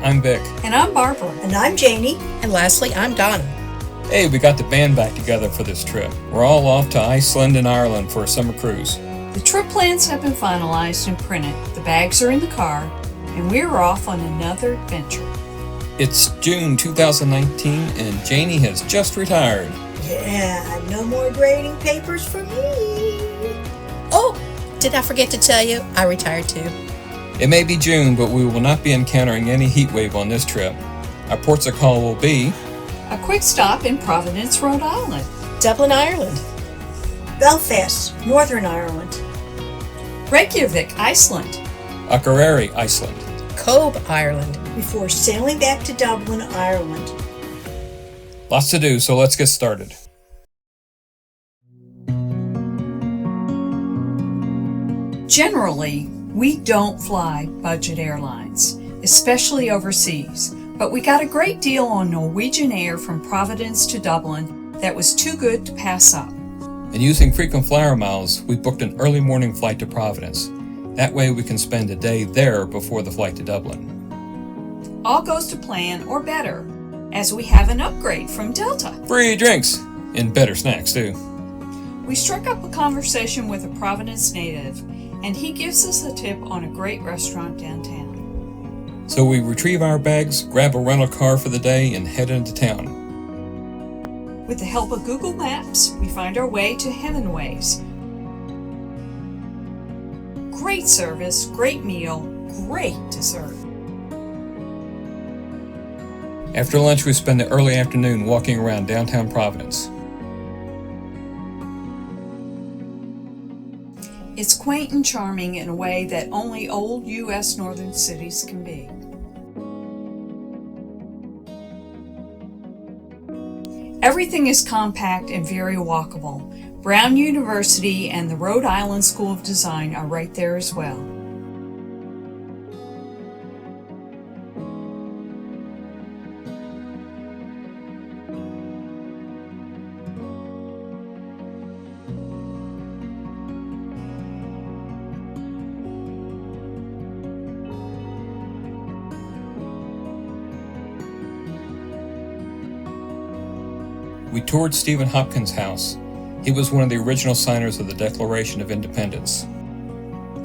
I'm Vic. And I'm Barbara. And I'm Janie. And lastly, I'm Donna. Hey, we got the band back together for this trip. We're all off to Iceland and Ireland for a summer cruise. The trip plans have been finalized and printed. The bags are in the car, and we're off on another adventure. It's June 2019, and Janie has just retired. Yeah, no more grading papers for me. Oh, did I forget to tell you? I retired too. It may be June, but we will not be encountering any heat wave on this trip. Our ports of call will be a quick stop in Providence, Rhode Island, Dublin, Ireland, Belfast, Northern Ireland, Reykjavik, Iceland, Akureyri, Iceland, Cobh, Ireland, before sailing back to Dublin, Ireland. Lots to do, so let's get started. Generally, we don't fly budget airlines, especially overseas, but we got a great deal on Norwegian Air from Providence to Dublin that was too good to pass up. And using frequent flyer miles, we booked an early morning flight to Providence. That way we can spend a day there before the flight to Dublin. All goes to plan or better, as we have an upgrade from Delta. Free drinks! And better snacks too. We struck up a conversation with a Providence native, and he gives us a tip on a great restaurant downtown. So we retrieve our bags, grab a rental car for the day, and head into town. With the help of Google Maps, we find our way to Hemingway's. Great service, great meal, great dessert. After lunch, we spend the early afternoon walking around downtown Providence. It's quaint and charming in a way that only old U.S. northern cities can be. Everything is compact and very walkable. Brown University and the Rhode Island School of Design are right there as well. We toured Stephen Hopkins' house. He was one of the original signers of the Declaration of Independence.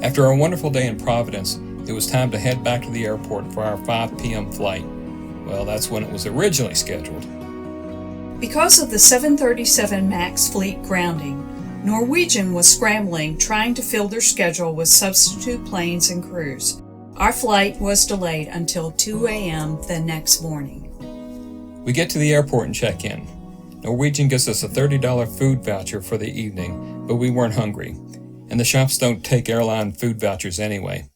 After a wonderful day in Providence, it was time to head back to the airport for our 5 p.m. flight. Well, that's when it was originally scheduled. Because of the 737 MAX fleet grounding, Norwegian was scrambling trying to fill their schedule with substitute planes and crews. Our flight was delayed until 2 a.m. the next morning. We get to the airport and check in. Norwegian gives us a $30 food voucher for the evening, but we weren't hungry, and the shops don't take airline food vouchers anyway.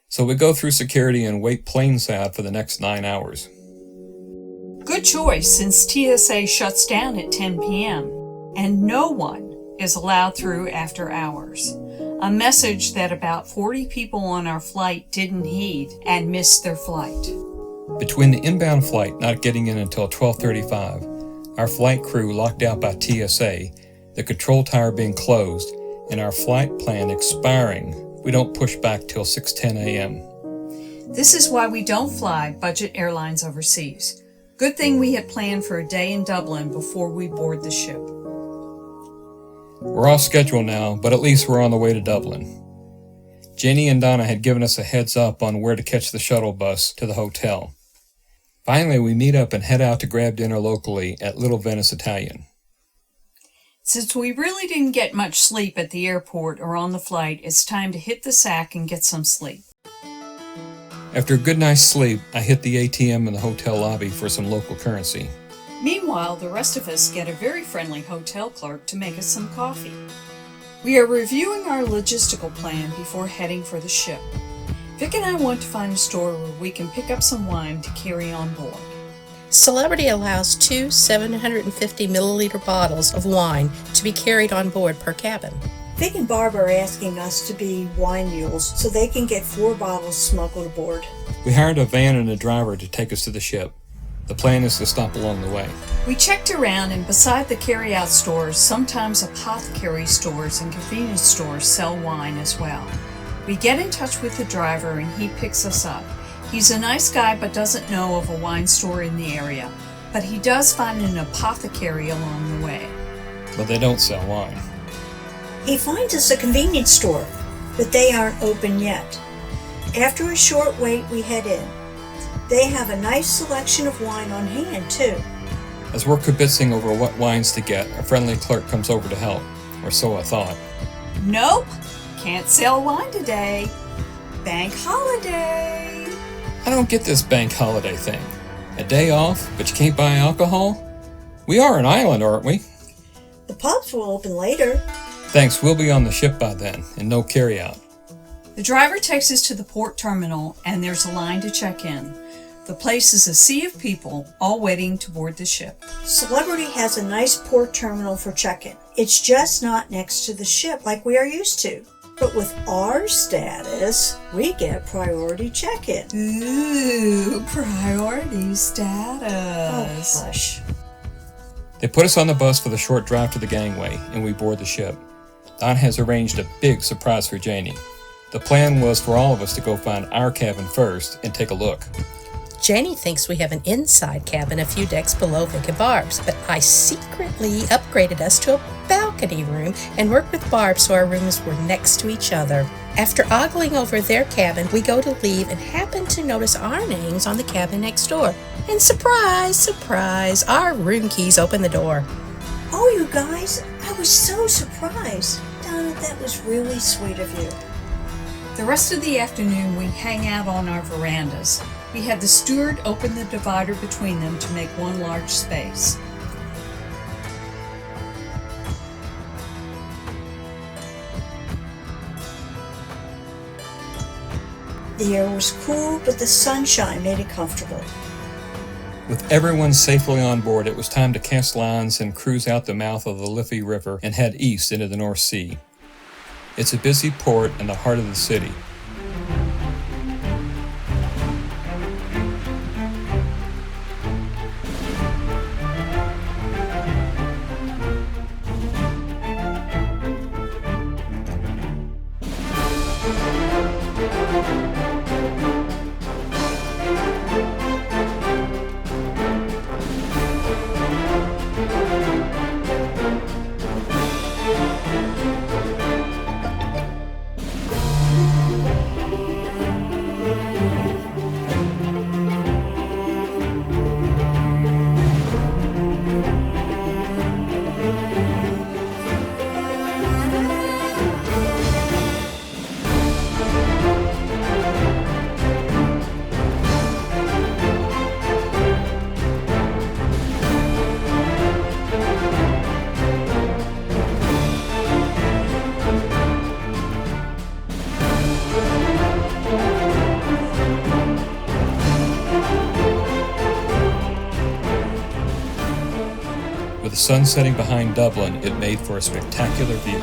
So we go through security and wait planeside for the next 9 hours. Good choice, since TSA shuts down at 10 p.m., and no one is allowed through after hours. A message that about 40 people on our flight didn't heed and missed their flight. Between the inbound flight not getting in until 12:35, our flight crew locked out by TSA, the control tower being closed, and our flight plan expiring, we don't push back till 6:10 a.m. This is why we don't fly budget airlines overseas. Good thing we had planned for a day in Dublin before we board the ship. We're off schedule now, but at least we're on the way to Dublin. Jenny and Donna had given us a heads up on where to catch the shuttle bus to the hotel. Finally, we meet up and head out to grab dinner locally at Little Venice Italian. Since we really didn't get much sleep at the airport or on the flight, it's time to hit the sack and get some sleep. After a good night's sleep, I hit the ATM in the hotel lobby for some local currency. Meanwhile, the rest of us get a very friendly hotel clerk to make us some coffee. We are reviewing our logistical plan before heading for the ship. Vic and I want to find a store where we can pick up some wine to carry on board. Celebrity allows 2 750 milliliter bottles of wine to be carried on board per cabin. Vic and Barb are asking us to be wine mules so they can get 4 bottles smuggled aboard. We hired a van and a driver to take us to the ship. The plan is to stop along the way. We checked around, and beside the carry-out stores, sometimes apothecary stores and convenience stores sell wine as well. We get in touch with the driver and he picks us up. He's a nice guy but doesn't know of a wine store in the area, but he does find an apothecary along the way. But they don't sell wine. He finds us a convenience store, but they aren't open yet. After a short wait, we head in. They have a nice selection of wine on hand, too. As we're kibitzing over what wines to get, a friendly clerk comes over to help, or so I thought. Nope, can't sell wine today. Bank holiday. I don't get this bank holiday thing. A day off, but you can't buy alcohol? We are an island, aren't we? The pubs will open later. Thanks, we'll be on the ship by then, and no carryout. The driver takes us to the port terminal, and there's a line to check in. The place is a sea of people, all waiting to board the ship. Celebrity has a nice port terminal for check-in. It's just not next to the ship like we are used to. But with our status, we get priority check-in. Ooh, priority status. Oh, hush. They put us on the bus for the short drive to the gangway, and we board the ship. Don has arranged a big surprise for Janie. The plan was for all of us to go find our cabin first and take a look. Janie thinks we have an inside cabin a few decks below Vic and Barb's, but I secretly upgraded us to a balcony room and worked with Barb so our rooms were next to each other. After ogling over their cabin, we go to leave and happen to notice our names on the cabin next door. And surprise, surprise, our room keys open the door. Oh, you guys, I was so surprised. Donna, that was really sweet of you. The rest of the afternoon we hang out on our verandas. We had the steward open the divider between them to make one large space. The air was cool, but the sunshine made it comfortable. With everyone safely on board, it was time to cast lines and cruise out the mouth of the Liffey River and head east into the North Sea. It's a busy port in the heart of the city. With the sun setting behind Dublin, it made for a spectacular view.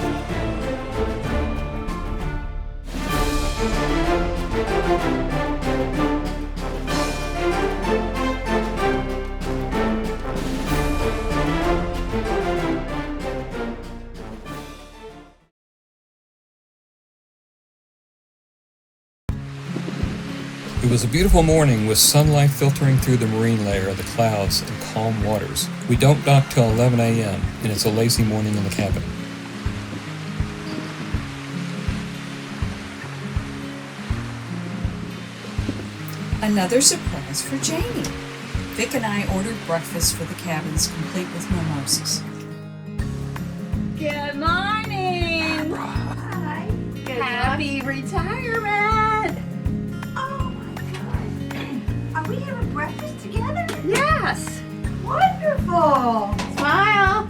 It was a beautiful morning with sunlight filtering through the marine layer of the clouds and calm waters. We don't dock till 11 a.m., and it's a lazy morning in the cabin. Another surprise for Janie. Vic and I ordered breakfast for the cabins, complete with mimosas. Good morning. Hi. Happy retirement. Oh my God. Are we having breakfast together? Yes. Wonderful. Smile.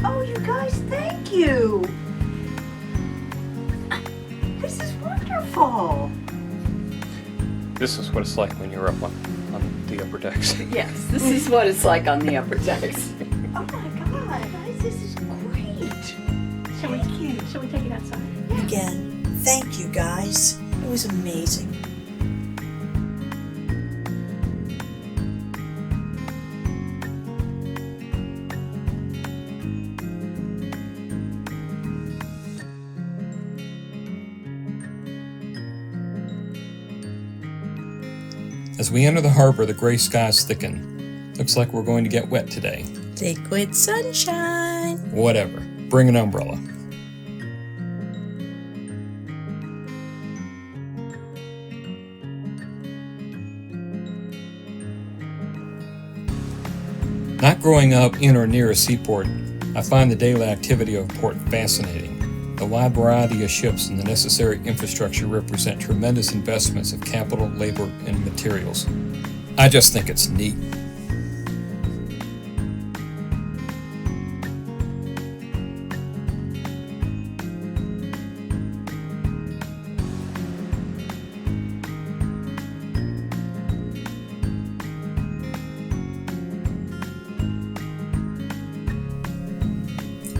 Oh, you guys, thank you. This is wonderful. This is what it's like when you're up on the upper decks. Yes, this is what it's like on the upper decks. Oh my God, guys, this is great. Thank you. Shall we take it outside? Again, thank you guys. It was amazing. As we enter the harbor, the gray skies thicken. Looks like we're going to get wet today. Liquid sunshine. Whatever. Bring an umbrella. Not growing up in or near a seaport, I find the daily activity of a port fascinating. The wide variety of ships and the necessary infrastructure represent tremendous investments of capital, labor, and materials. I just think it's neat.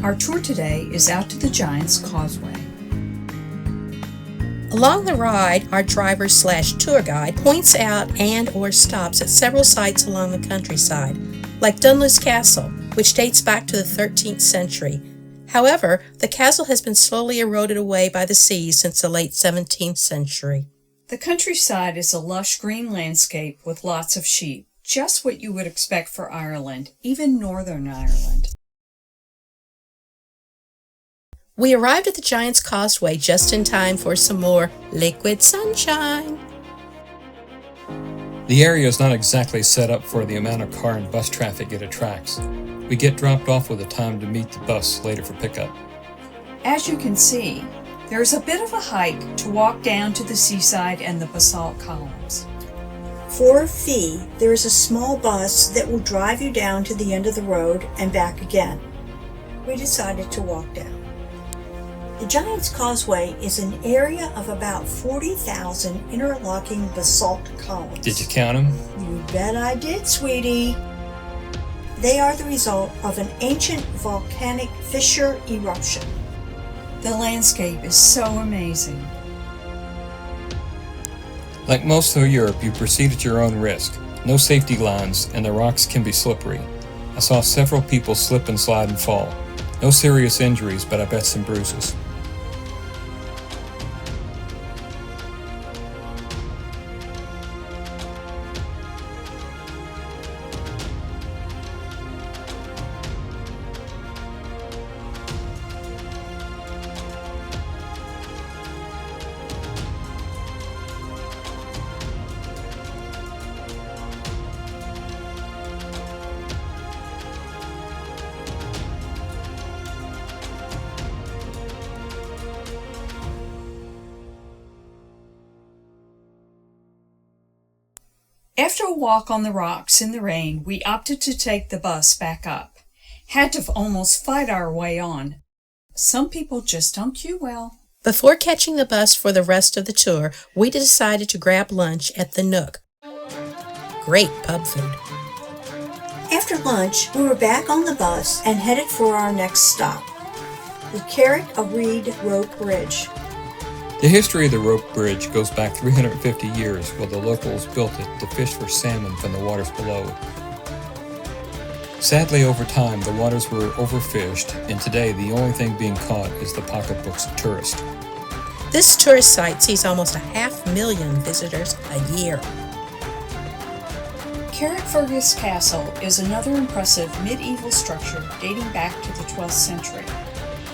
Our tour today is out to the Giant's Causeway. Along the ride, our driver/tour guide points out and or stops at several sites along the countryside, like Dunluce Castle, which dates back to the 13th century. However, the castle has been slowly eroded away by the seas since the late 17th century. The countryside is a lush green landscape with lots of sheep, just what you would expect for Ireland, even Northern Ireland. We arrived at the Giant's Causeway just in time for some more liquid sunshine. The area is not exactly set up for the amount of car and bus traffic it attracts. We get dropped off with a time to meet the bus later for pickup. As you can see, there is a bit of a hike to walk down to the seaside and the basalt columns. For a fee, there is a small bus that will drive you down to the end of the road and back again. We decided to walk down. The Giant's Causeway is an area of about 40,000 interlocking basalt columns. Did you count them? You bet I did, sweetie. They are the result of an ancient volcanic fissure eruption. The landscape is so amazing. Like most of Europe, you proceed at your own risk. No safety lines, and the rocks can be slippery. I saw several people slip and slide and fall. No serious injuries, but I bet some bruises. After a walk on the rocks in the rain, we opted to take the bus back up. Had to almost fight our way on. Some people just don't queue well. Before catching the bus for the rest of the tour, we decided to grab lunch at the Nook. Great pub food. After lunch, we were back on the bus and headed for our next stop, the Carrick-a-Reed Rope Bridge. The history of the rope bridge goes back 350 years, while the locals built it to fish for salmon from the waters below. Sadly, over time, the waters were overfished, and today the only thing being caught is the pocketbooks of tourists. This tourist site sees almost 500,000 visitors a year. Carrickfergus Castle is another impressive medieval structure dating back to the 12th century.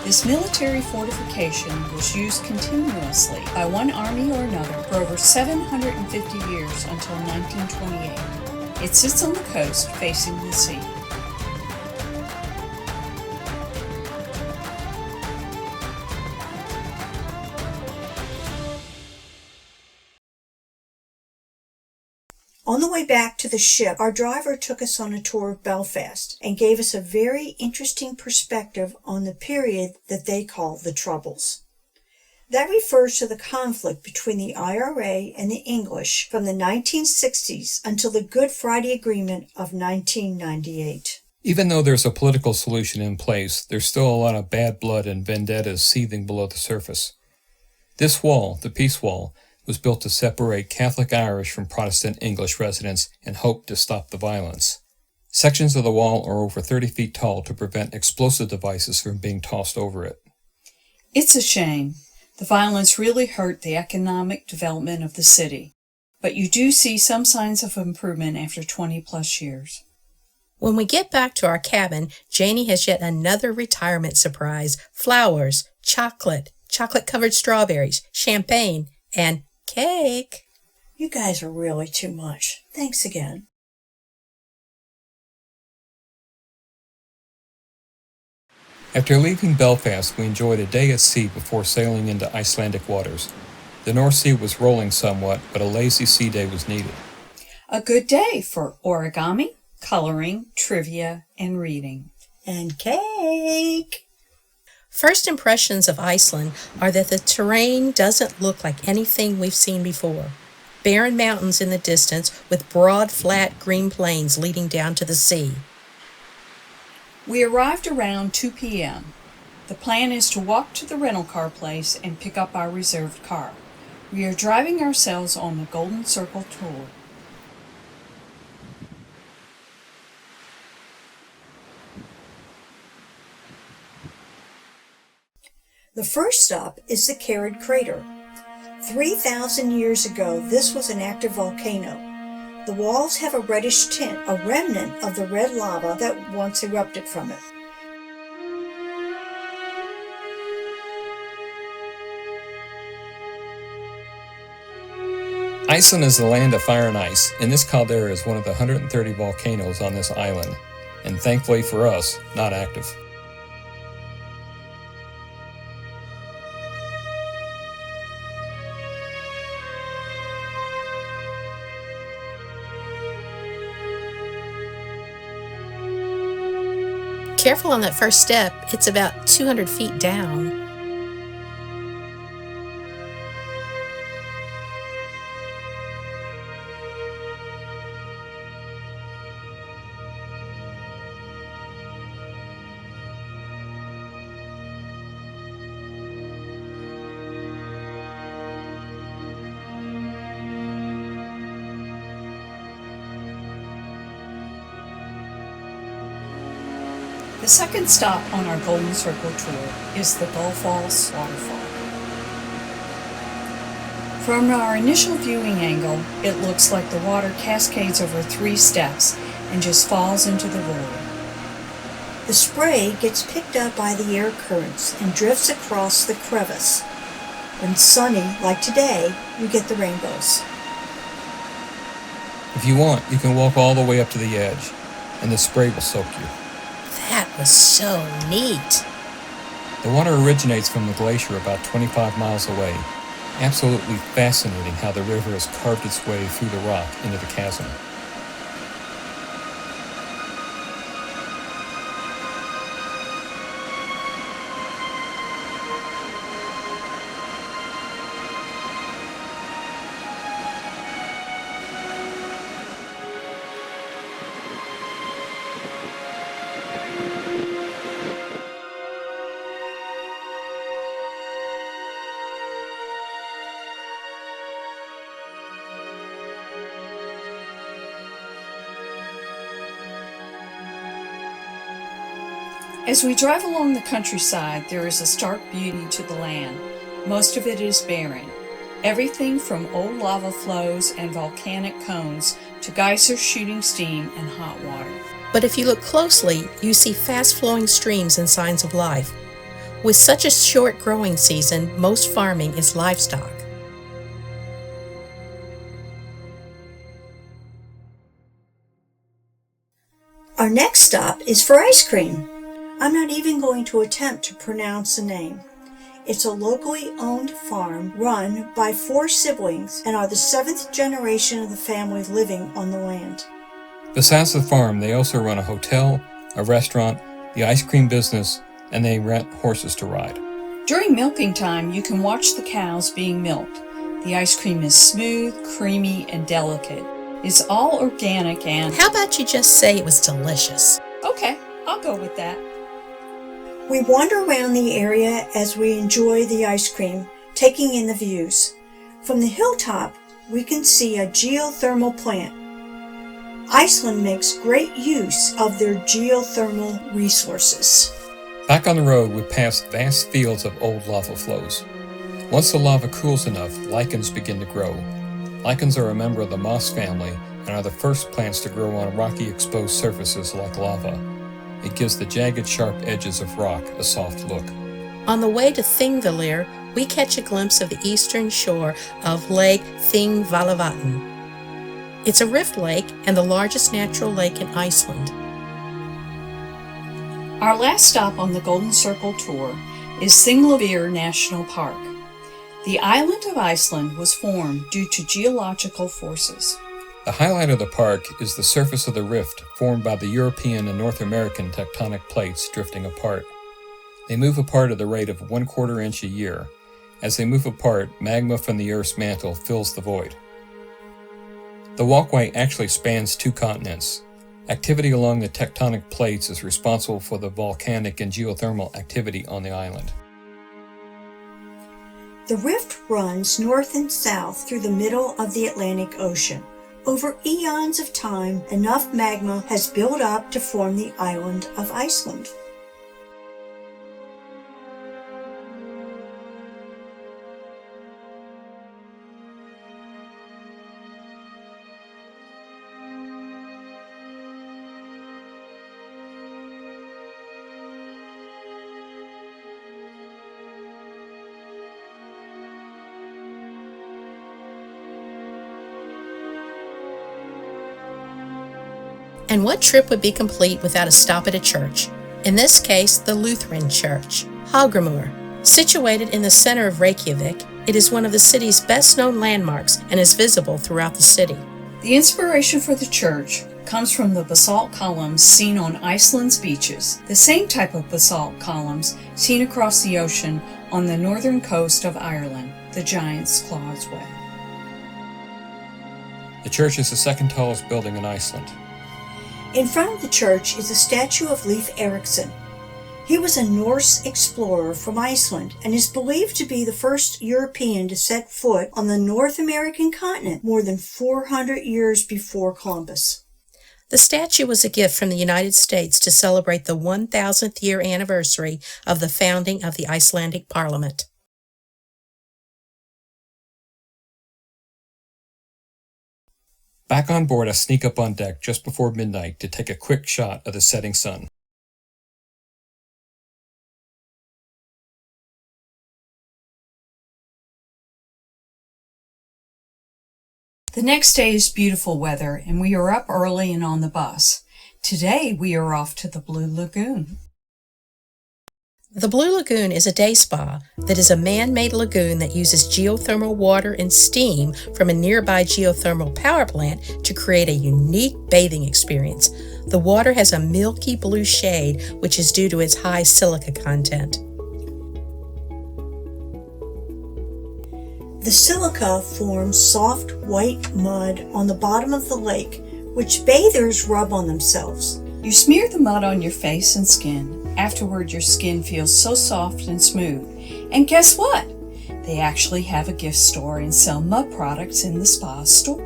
This military fortification was used continuously by one army or another for over 750 years until 1928. It sits on the coast facing the sea. On the way back to the ship, our driver took us on a tour of Belfast and gave us a very interesting perspective on the period that they call the Troubles. That refers to the conflict between the IRA and the English from the 1960s until the Good Friday Agreement of 1998. Even though there's a political solution in place, there's still a lot of bad blood and vendettas seething below the surface. This wall, the Peace Wall, was built to separate Catholic Irish from Protestant English residents and hoped to stop the violence. Sections of the wall are over 30 feet tall to prevent explosive devices from being tossed over it. It's a shame. The violence really hurt the economic development of the city. but you do see some signs of improvement after 20 plus years. When we get back to our cabin, Janie has yet another retirement surprise. Flowers, chocolate-covered strawberries, champagne, and cake. You guys are really too much. Thanks again. After leaving Belfast, we enjoyed a day at sea before sailing into Icelandic waters. The North Sea was rolling somewhat, but a lazy sea day was needed. A good day for origami, coloring, trivia, and reading. And cake! First impressions of Iceland are that the terrain doesn't look like anything we've seen before. Barren mountains in the distance with broad, flat green plains leading down to the sea. We arrived around 2 p.m. The plan is to walk to the rental car place and pick up our reserved car. We are driving ourselves on the Golden Circle tour. The first stop is the Carrad Crater. 3,000 years ago, this was an active volcano. The walls have a reddish tint, a remnant of the red lava that once erupted from it. Iceland is the land of fire and ice, and this caldera is one of the 130 volcanoes on this island, and thankfully for us, not active. Careful on that first step, it's about 200 feet down. The second stop on our Golden Circle tour is the Gullfoss waterfall. From our initial viewing angle, it looks like the water cascades over 3 steps and just falls into the void. The spray gets picked up by the air currents and drifts across the crevice. When sunny, like today, you get the rainbows. If you want, you can walk all the way up to the edge, and the spray will soak you. That was so neat. The water originates from the glacier about 25 miles away. Absolutely fascinating how the river has carved its way through the rock into the chasm. As we drive along the countryside, there is a stark beauty to the land. Most of it is barren. Everything from old lava flows and volcanic cones to geysers shooting steam and hot water. But if you look closely, you see fast-flowing streams and signs of life. With such a short growing season, most farming is livestock. Our next stop is for ice cream. I'm not even going to attempt to pronounce the name. It's a locally owned farm run by 4 siblings and are the 7th generation of the family living on the land. Besides the farm, they also run a hotel, a restaurant, the ice cream business, and they rent horses to ride. During milking time, you can watch the cows being milked. The ice cream is smooth, creamy, and delicate. It's all organic and... How about you just say it was delicious? Okay, I'll go with that. We wander around the area as we enjoy the ice cream, taking in the views. From the hilltop, we can see a geothermal plant. Iceland makes great use of their geothermal resources. Back on the road, we pass vast fields of old lava flows. Once the lava cools enough, lichens begin to grow. Lichens are a member of the moss family and are the first plants to grow on rocky exposed surfaces like lava. It gives the jagged, sharp edges of rock a soft look. On the way to Thingvellir, we catch a glimpse of the eastern shore of Lake Thingvallavatn. It's a rift lake and the largest natural lake in Iceland. Our last stop on the Golden Circle tour is Thingvellir National Park. The island of Iceland was formed due to geological forces. The highlight of the park is the surface of the rift formed by the European and North American tectonic plates drifting apart. They move apart at the rate of 1/4 inch a year. As they move apart, magma from the Earth's mantle fills the void. The walkway actually spans 2 continents. Activity along the tectonic plates is responsible for the volcanic and geothermal activity on the island. The rift runs north and south through the middle of the Atlantic Ocean. Over eons of time, enough magma has built up to form the island of Iceland. And what trip would be complete without a stop at a church? In this case, the Lutheran Church, Hallgrímur. Situated in the center of Reykjavik, it is one of the city's best-known landmarks and is visible throughout the city. The inspiration for the church comes from the basalt columns seen on Iceland's beaches, the same type of basalt columns seen across the ocean on the northern coast of Ireland, the Giant's Causeway. The church is the second tallest building in Iceland. In front of the church is a statue of Leif Erikson. He was a Norse explorer from Iceland and is believed to be the first European to set foot on the North American continent more than 400 years before Columbus. The statue was a gift from the United States to celebrate the 1,000th year anniversary of the founding of the Icelandic Parliament. Back on board, I sneak up on deck just before midnight to take a quick shot of the setting sun. The next day is beautiful weather, and we are up early and on the bus. Today we are off to the Blue Lagoon. The Blue Lagoon is a day spa that is a man-made lagoon that uses geothermal water and steam from a nearby geothermal power plant to create a unique bathing experience. The water has a milky blue shade, which is due to its high silica content. The silica forms soft white mud on the bottom of the lake, which bathers rub on themselves. You smear the mud on your face and skin. Afterward, your skin feels so soft and smooth. And guess what? They actually have a gift store and sell mud products in the spa store.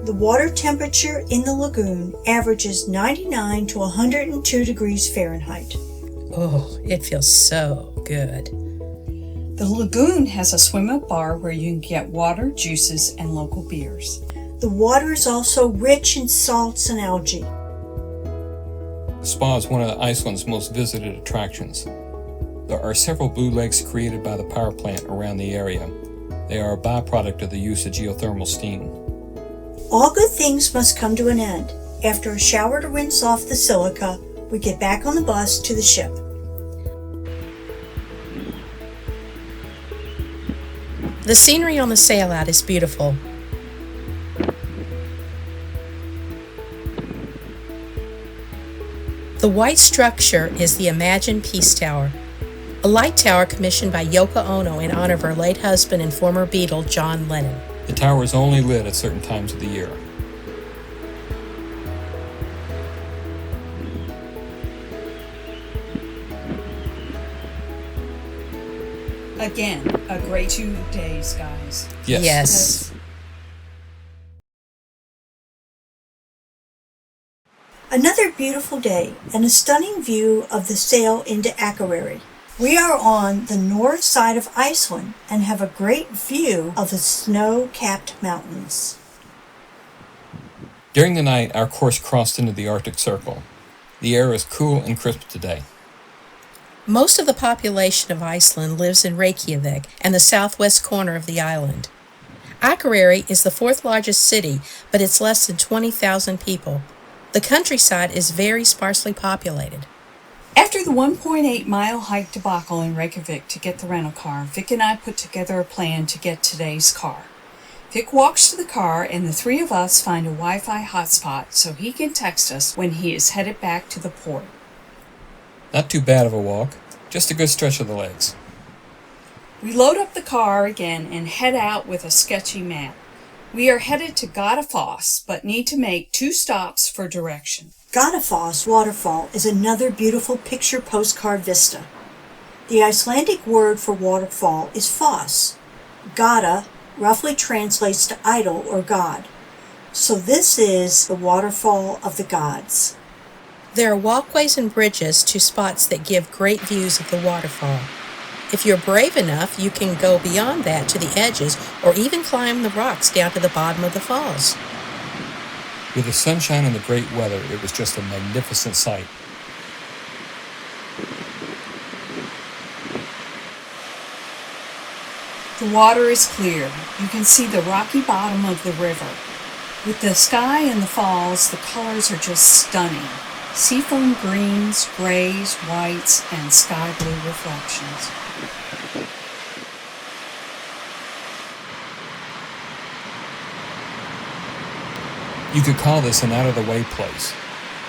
The water temperature in the lagoon averages 99 to 102 degrees Fahrenheit. Oh, it feels so good. The lagoon has a swim-up bar where you can get water, juices, and local beers. The water is also rich in salts and algae. The spa is one of Iceland's most visited attractions. There are several blue lakes created by the power plant around the area. They are a byproduct of the use of geothermal steam. All good things must come to an end. After a shower to rinse off the silica, we get back on the bus to the ship. The scenery on the sail out is beautiful. The white structure is the Imagine Peace Tower, a light tower commissioned by Yoko Ono in honor of her late husband and former Beatle, John Lennon. The tower is only lit at certain times of the year. Again, a great 2 days, guys. Yes. Another beautiful day and a stunning view of the sail into Akureyri. We are on the north side of Iceland and have a great view of the snow-capped mountains. During the night, our course crossed into the Arctic Circle. The air is cool and crisp today. Most of the population of Iceland lives in Reykjavik and the southwest corner of the island. Akureyri is the fourth largest city, but it's less than 20,000 people. The countryside is very sparsely populated. After the 1.8-mile hike debacle in Reykjavik to get the rental car, Vic and I put together a plan to get today's car. Vic walks to the car and the three of us find a Wi-Fi hotspot so he can text us when he is headed back to the port. Not too bad of a walk, just a good stretch of the legs. We load up the car again and head out with a sketchy map. We are headed to Godafoss, but need to make 2 stops for direction. Godafoss waterfall is another beautiful picture postcard vista. The Icelandic word for waterfall is foss. Goda roughly translates to idol or god. So this is the waterfall of the gods. There are walkways and bridges to spots that give great views of the waterfall. If you're brave enough, you can go beyond that to the edges or even climb the rocks down to the bottom of the falls. With the sunshine and the great weather, it was just a magnificent sight. The water is clear. You can see the rocky bottom of the river. With the sky and the falls, the colors are just stunning. Seafoam greens, grays, whites, and sky blue reflections. You could call this an out-of-the-way place.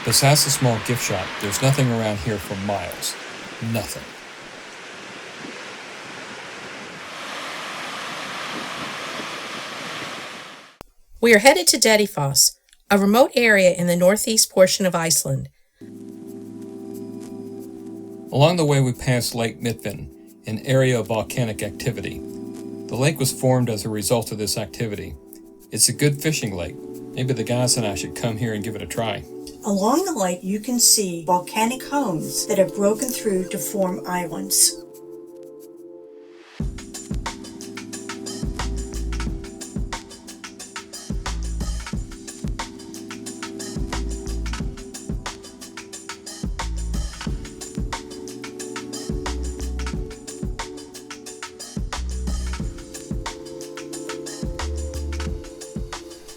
Besides the small gift shop, there's nothing around here for miles. Nothing. We are headed to Dettifoss, a remote area in the northeast portion of Iceland. Along the way, we passed Lake Mitvin, an area of volcanic activity. The lake was formed as a result of this activity. It's a good fishing lake. Maybe the guys and I should come here and give it a try. Along the lake you can see volcanic cones that have broken through to form islands.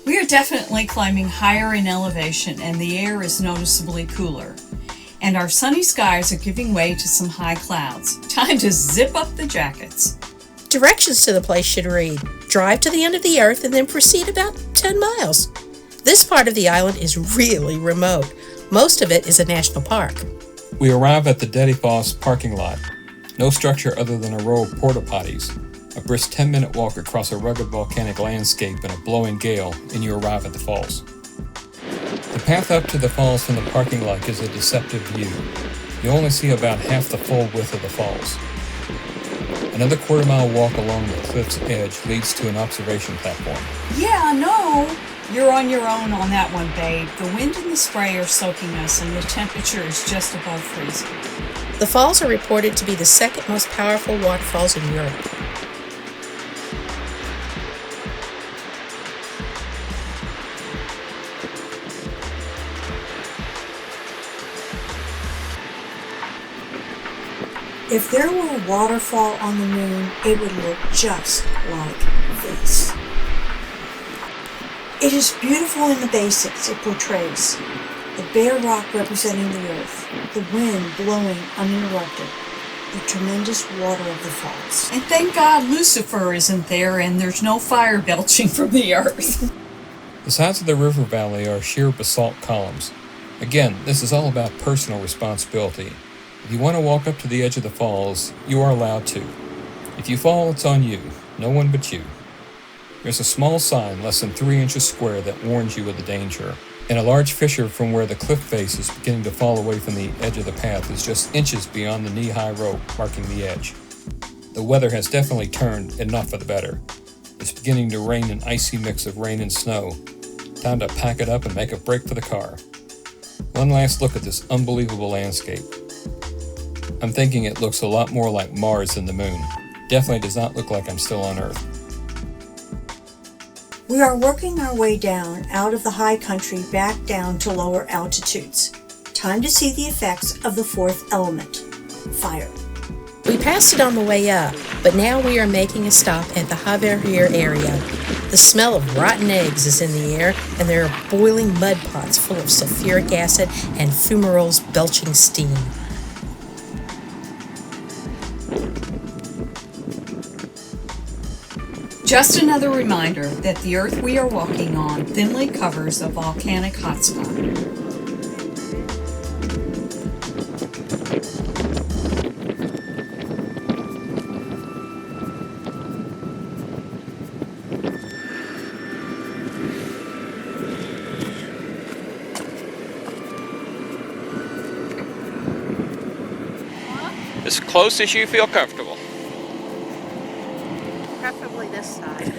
We are definitely climbing higher in elevation and the air is noticeably cooler. And our sunny skies are giving way to some high clouds. Time to zip up the jackets. Directions to the place should read, drive to the end of the earth and then proceed about 10 miles. This part of the island is really remote. Most of it is a national park. We arrive at the Dettifoss parking lot. No structure other than a row of porta potties. A brisk 10-minute walk across a rugged volcanic landscape in a blowing gale, and you arrive at the falls. The path up to the falls from the parking lot is a deceptive view. You only see about half the full width of the falls. Another quarter-mile walk along the cliff's edge leads to an observation platform. Yeah, no, you're on your own on that one, babe. The wind and the spray are soaking us and the temperature is just above freezing. The falls are reported to be the second most powerful waterfalls in Europe. If there were a waterfall on the moon, it would look just like this. It is beautiful in the basics it portrays. The bare rock representing the earth, the wind blowing uninterrupted, the tremendous water of the falls. And thank God Lucifer isn't there and there's no fire belching from the earth. The sides of the river valley are sheer basalt columns. Again, this is all about personal responsibility. If you want to walk up to the edge of the falls, you are allowed to. If you fall, it's on you, no one but you. There's a small sign less than 3 inches square that warns you of the danger, and a large fissure from where the cliff face is beginning to fall away from the edge of the path is just inches beyond the knee-high rope marking the edge. The weather has definitely turned, and not for the better. It's beginning to rain an icy mix of rain and snow. Time to pack it up and make a break for the car. One last look at this unbelievable landscape. I'm thinking it looks a lot more like Mars than the moon. Definitely does not look like I'm still on Earth. We are working our way down out of the high country back down to lower altitudes. Time to see the effects of the fourth element, fire. We passed it on the way up, but now we are making a stop at the Haverhier area. The smell of rotten eggs is in the air, and there are boiling mud pots full of sulfuric acid and fumaroles belching steam. Just another reminder that the earth we are walking on thinly covers a volcanic hotspot. As close as you feel comfortable. Preferably this side.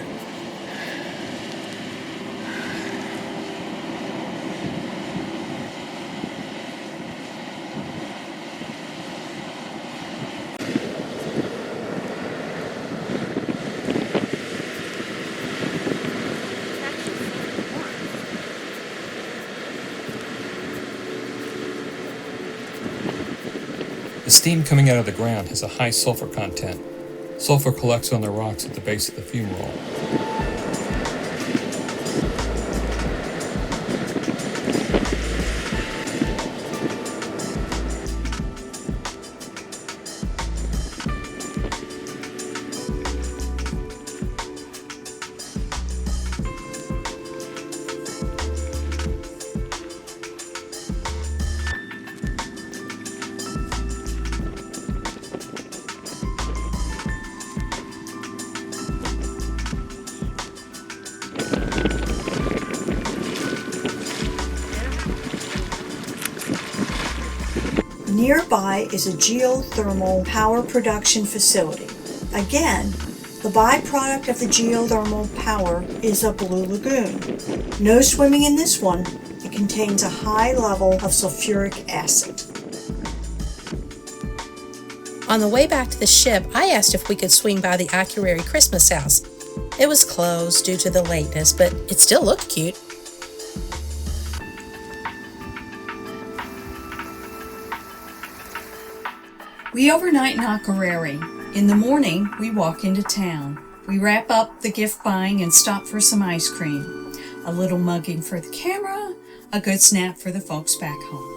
The steam coming out of the ground has a high sulfur content. Sulfur collects on the rocks at the base of the fumarole. Nearby is a geothermal power production facility. Again, the byproduct of the geothermal power is a blue lagoon. No swimming in this one. It contains a high level of sulfuric acid. On the way back to the ship, I asked if we could swing by the Akureyri Christmas house. It was closed due to the lateness, but it still looked cute. We overnight in Akureyri. In the morning, we walk into town. We wrap up the gift buying and stop for some ice cream. A little mugging for the camera, a good snap for the folks back home.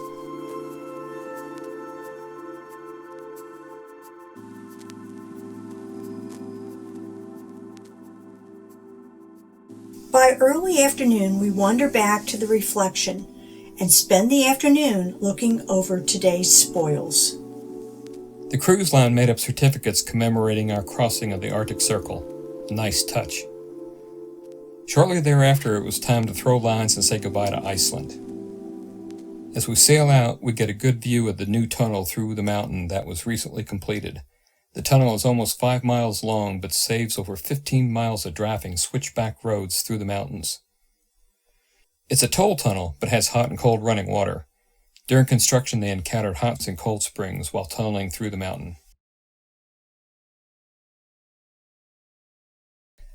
By early afternoon, we wander back to the reflection and spend the afternoon looking over today's spoils. The cruise line made up certificates commemorating our crossing of the Arctic Circle. A nice touch. Shortly thereafter, it was time to throw lines and say goodbye to Iceland. As we sail out, we get a good view of the new tunnel through the mountain that was recently completed. The tunnel is almost 5 miles long, but saves over 15 miles of driving switchback roads through the mountains. It's a toll tunnel, but has hot and cold running water. During construction, they encountered hot and cold springs while tunneling through the mountain.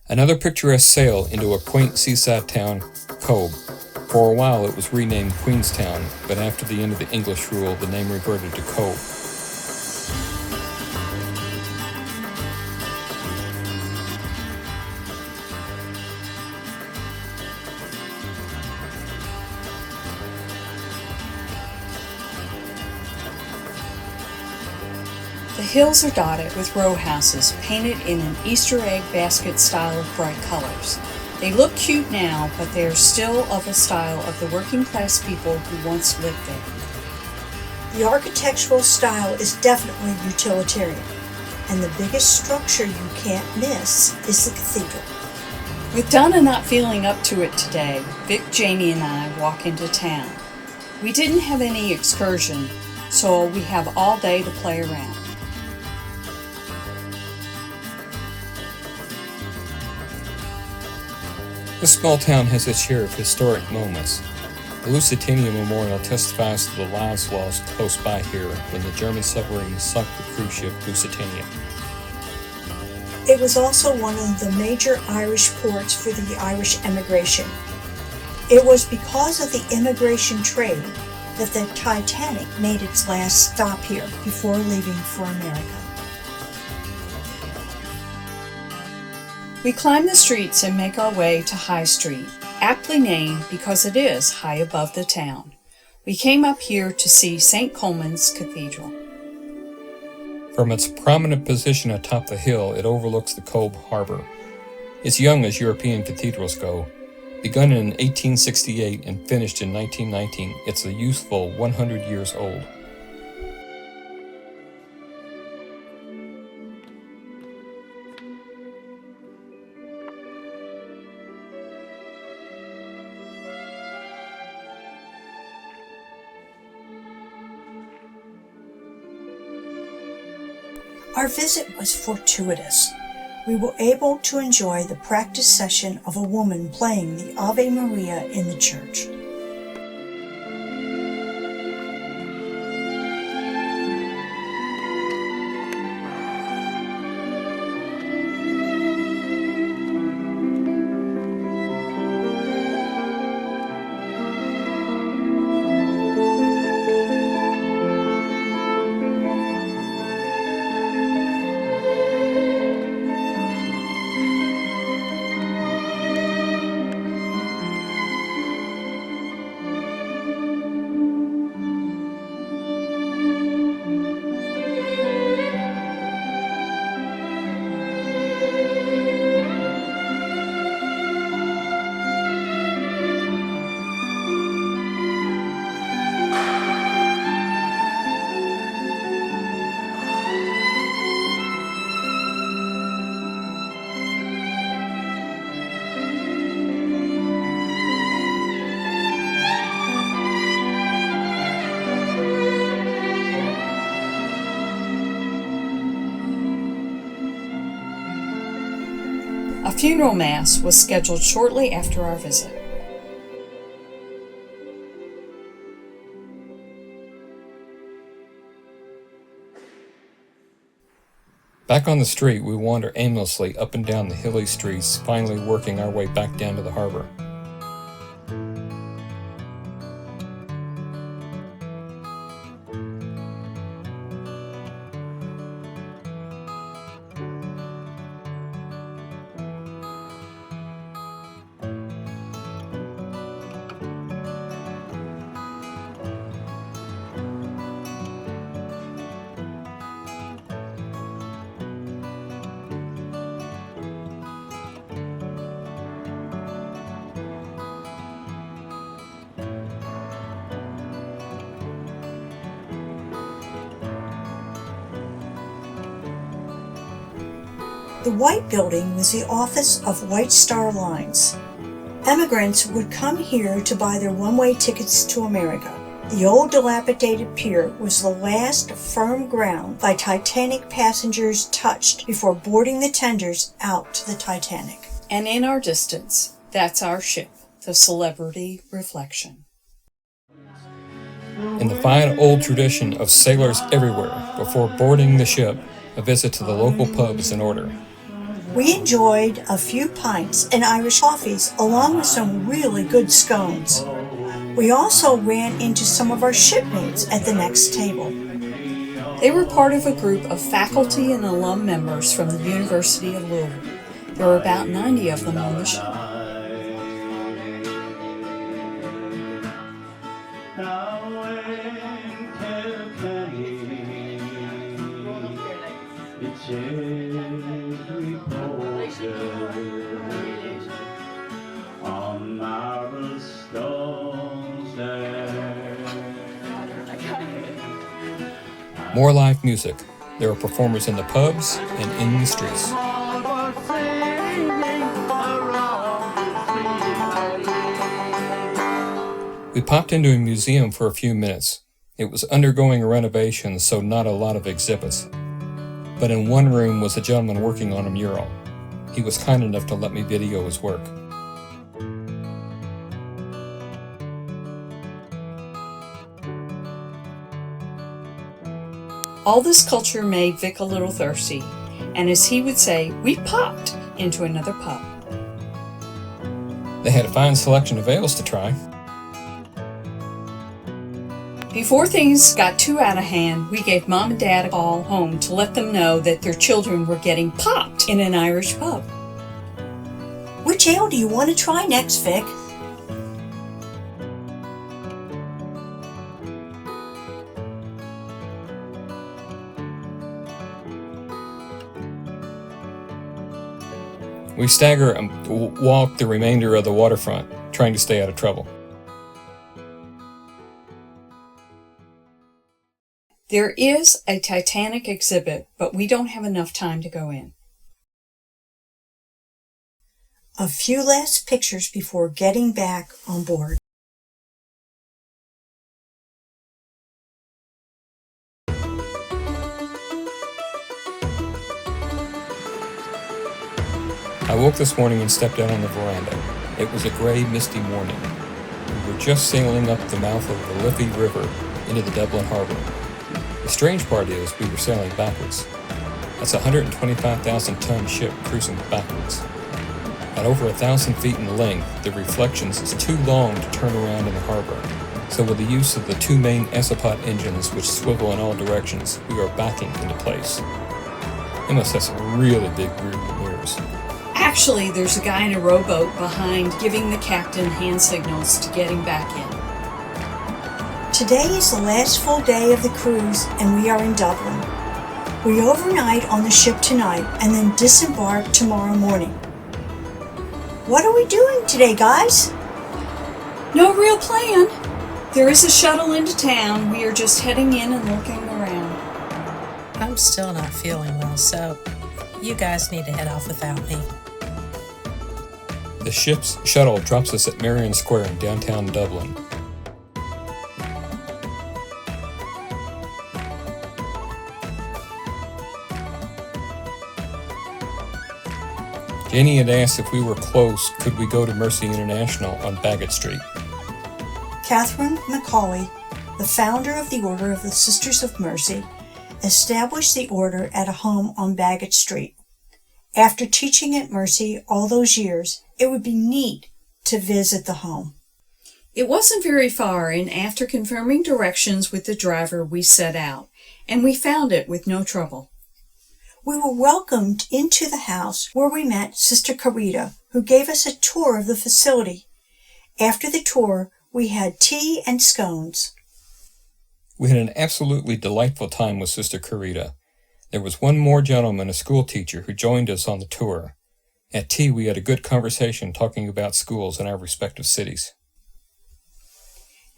Another picturesque sail into a quaint seaside town, Cobh. For a while it was renamed Queenstown, but after the end of the English rule, the name reverted to Cobh. The hills are dotted with row houses painted in an Easter egg basket style of bright colors. They look cute now, but they are still of a style of the working class people who once lived there. The architectural style is definitely utilitarian, and the biggest structure you can't miss is the cathedral. With Donna not feeling up to it today, Vic, Janie, and I walk into town. We didn't have any excursion, so we have all day to play around. This small town has its share of historic moments. The Lusitania Memorial testifies to the lives lost close by here when the German submarine sunk the cruise ship Lusitania. It was also one of the major Irish ports for the Irish emigration. It was because of the immigration trade that the Titanic made its last stop here before leaving for America. We climb the streets and make our way to High Street, aptly named because it is high above the town. We came up here to see St. Colman's Cathedral. From its prominent position atop the hill, it overlooks the Cove Harbor. It's young as European cathedrals go. Begun in 1868 and finished in 1919, it's a youthful 100 years old. Our visit was fortuitous. We were able to enjoy the practice session of a woman playing the Ave Maria in the church. A funeral mass was scheduled shortly after our visit. Back on the street, we wander aimlessly up and down the hilly streets, finally working our way back down to the harbor. The White Building was the office of White Star Lines. Emigrants would come here to buy their one-way tickets to America. The old dilapidated pier was the last firm ground by Titanic passengers touched before boarding the tenders out to the Titanic. And in our distance, that's our ship, the Celebrity Reflection. In the fine old tradition of sailors everywhere, before boarding the ship, a visit to the local pub is in order. We enjoyed a few pints and Irish coffees along with some really good scones. We also ran into some of our shipmates at the next table. They were part of a group of faculty and alum members from the University of Louisville. There were about 90 of them on the ship. More live music. There are performers in the pubs and in the streets. We popped into a museum for a few minutes. It was undergoing a renovation, so not a lot of exhibits. But in one room was a gentleman working on a mural. He was kind enough to let me video his work. All this culture made Vic a little thirsty, and as he would say, we popped into another pub. They had a fine selection of ales to try. Before things got too out of hand, we gave Mom and Dad a call home to let them know that their children were getting popped in an Irish pub. Which ale do you want to try next, Vic? We stagger and walk the remainder of the waterfront, trying to stay out of trouble. There is a Titanic exhibit, but we don't have enough time to go in. A few last pictures before getting back on board. I woke this morning and stepped out on the veranda. It was a gray, misty morning. We were just sailing up the mouth of the Liffey River into the Dublin harbor. The strange part is we were sailing backwards. That's a 125,000-ton ship cruising backwards. At over 1,000 feet in length, the reflections is too long to turn around in the harbor. So with the use of the two main Essopot engines which swivel in all directions, we are backing into place. It must have some really big rear mirrors. Actually, there's a guy in a rowboat behind giving the captain hand signals to get him back in. Today is the last full day of the cruise and we are in Dublin. We overnight on the ship tonight and then disembark tomorrow morning. What are we doing today, guys? No real plan. There is a shuttle into town. We are just heading in and looking around. I'm still not feeling well, so you guys need to head off without me. The ship's shuttle drops us at Merrion Square in downtown Dublin. Janie had asked if we were close, could we go to Mercy International on Bagot Street. Catherine Macaulay, the founder of the Order of the Sisters of Mercy, established the order at a home on Bagot Street. After teaching at Mercy all those years, it would be neat to visit the home. It wasn't very far, and after confirming directions with the driver, we set out, and we found it with no trouble. We were welcomed into the house where we met Sister Carita, who gave us a tour of the facility. After the tour, we had tea and scones. We had an absolutely delightful time with Sister Carita. There was one more gentleman, a school teacher, who joined us on the tour. At tea, we had a good conversation talking about schools in our respective cities.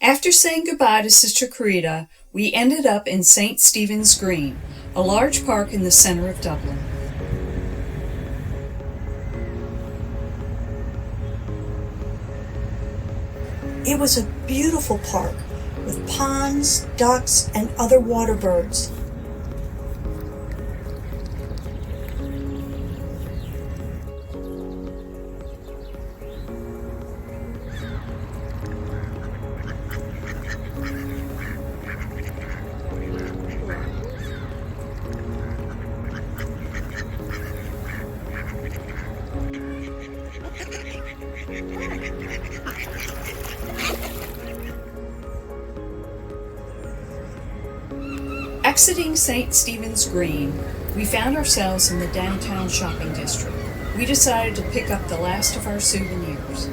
After saying goodbye to Sister Carita, we ended up in St. Stephen's Green, a large park in the center of Dublin. It was a beautiful park with ponds, ducks, and other water birds. Exiting St. Stephen's Green, we found ourselves in the downtown shopping district. We decided to pick up the last of our souvenirs.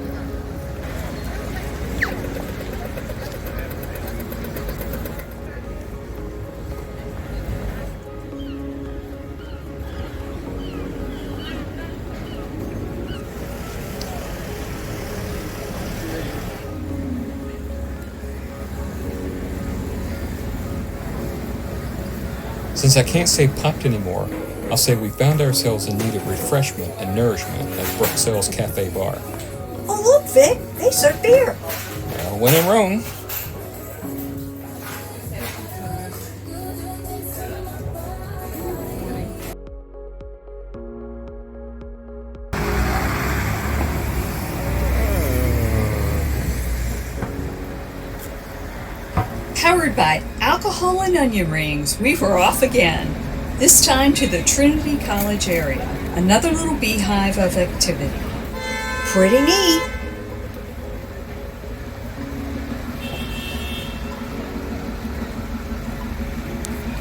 Since I can't say popped anymore, I'll say we found ourselves in need of refreshment and nourishment at Bruxelles Cafe Bar. Oh, look, Vic, they serve beer. Well, when in Rome. Powered by alcohol and onion rings, we were off again. This time to the Trinity College area. Another little beehive of activity. Pretty neat.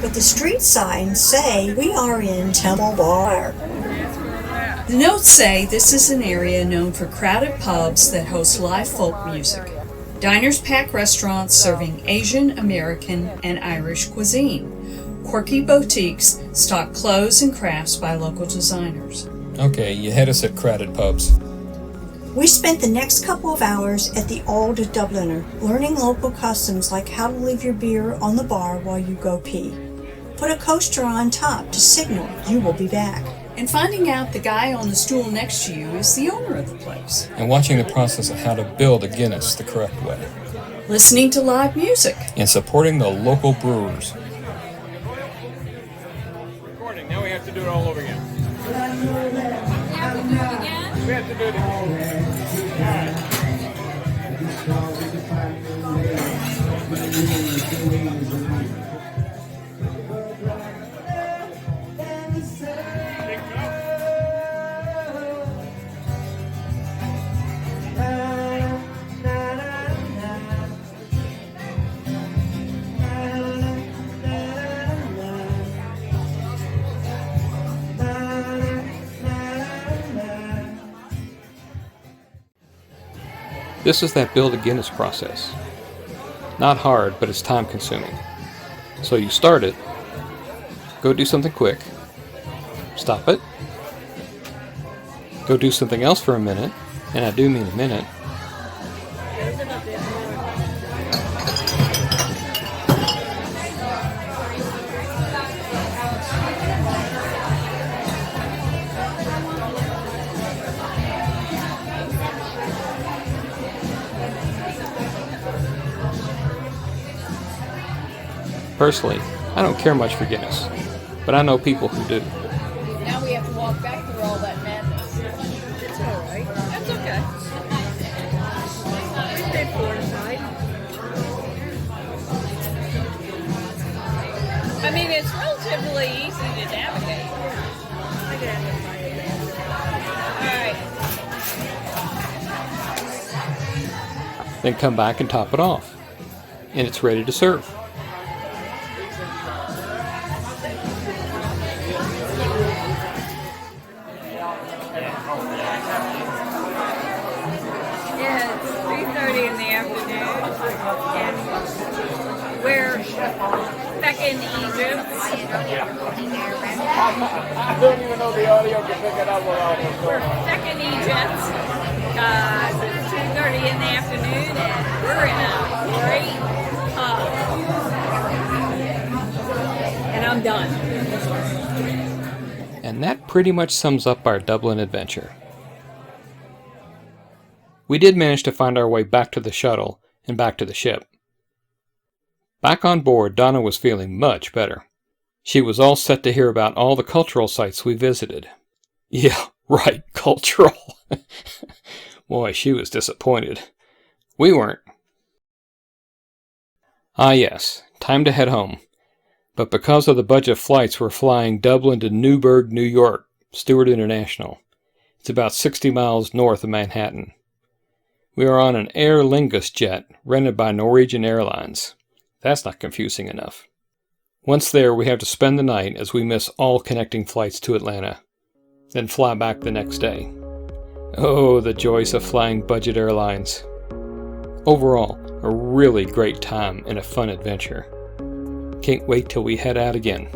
But the street signs say we are in Temple Bar. The notes say this is an area known for crowded pubs that host live folk music. Diners pack restaurants serving Asian, American, and Irish cuisine. Quirky boutiques stock clothes and crafts by local designers. Okay, you had us at crowded pubs. We spent the next couple of hours at the Old Dubliner, learning local customs like how to leave your beer on the bar while you go pee. Put a coaster on top to signal you will be back. And finding out the guy on the stool next to you is the owner of the place. And watching the process of how to build a Guinness the correct way. Listening to live music. And supporting the local brewers. Recording. Now we have to do it all over again. We have to do it again. This is that build a Guinness process. Not hard, but it's time consuming. So you start it, go do something quick, stop it, go do something else for a minute, and I do mean a minute. Personally, I don't care much for Guinness, but I know people who do. Now we have to walk back through all that madness. It's all right. That's okay. We stayed fortified. I mean, it's relatively easy to navigate. I get it. All right. Then come back and top it off. And it's ready to serve. In Egypt. I don't even know the audio can pick it up with all this We're going on. back in Egypt. It's 2:30 in the afternoon, and we're in a great pub. And I'm done. And that pretty much sums up our Dublin adventure. We did manage to find our way back to the shuttle and back to the ship. Back on board, Donna was feeling much better. She was all set to hear about all the cultural sites we visited. Yeah, right, cultural. Boy, she was disappointed. We weren't. Ah yes, time to head home. But because of the budget flights, we're flying Dublin to Newburgh, New York, Stewart International. It's about 60 miles north of Manhattan. We are on an Aer Lingus jet rented by Norwegian Airlines. That's not confusing enough. Once there, we have to spend the night as we miss all connecting flights to Atlanta, then fly back the next day. Oh, the joys of flying budget airlines. Overall, a really great time and a fun adventure. Can't wait till we head out again.